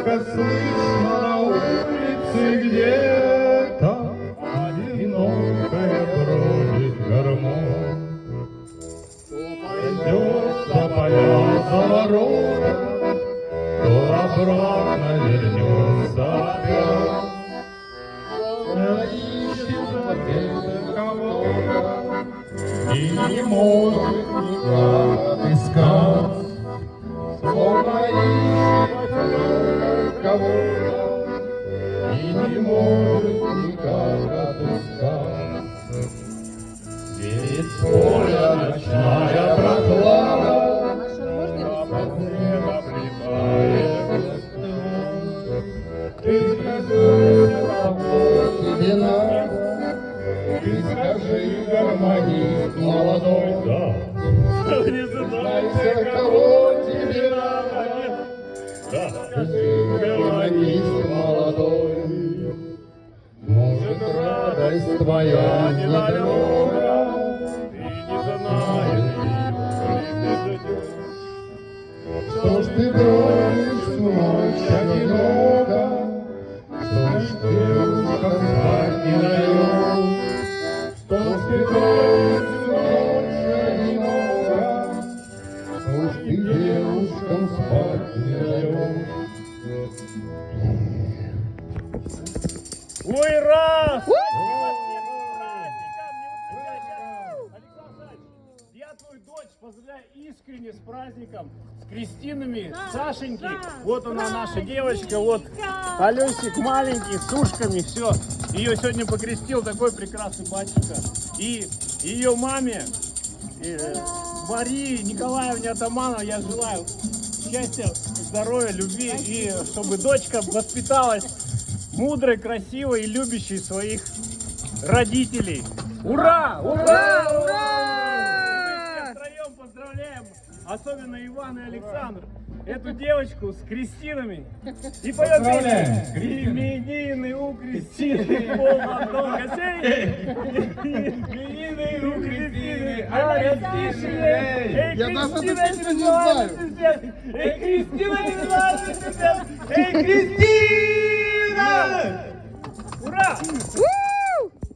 Только слышно на улице где-то одинокая бродит гармонь. Пойдет по поля за ворота, то обратно вернется опять. Ищет где-то кого-то и не может никак искать. Словно ищет кого-то и не может никак отыскать. Ведь с поля ночная прохлада, ты скажи, кого тебе надо, ты скажи, гармонист молодой, да. Знайся, кого тебе надо, да. Скажи, гармонист молодой, может, радость твоя недалека, ты не знаешь ее, что ж ты бродишь всю ночь одиноко, что ж девушка спать не даешь, что ж ты бродишь всю ночь одиноко, что ж ты девушкам спать не даешь. Ой, раз! Я твою дочь поздравляю искренне с праздником, с крестинами, Сашеньки. Вот она наша девочка, вот Алёсик маленький, с ушками, все. Ее сегодня покрестил такой прекрасный батюшка. И ее маме, Марии Николаевне Атамановой, я желаю счастья, здоровья, любви и чтобы дочка воспиталась мудрой, красивой и любящей своих родителей. Ура! Ура! Ура! Мы все втроем поздравляем, особенно Иван и Александр, эту девочку с крестинами. И поем песню. Именины у Кристины, полмадон гостей. Именины у Кристины, а Кристины. Эй, Кристина, не знаю. Эй, Кристина, не знаю. Эй, Кристина! Ура!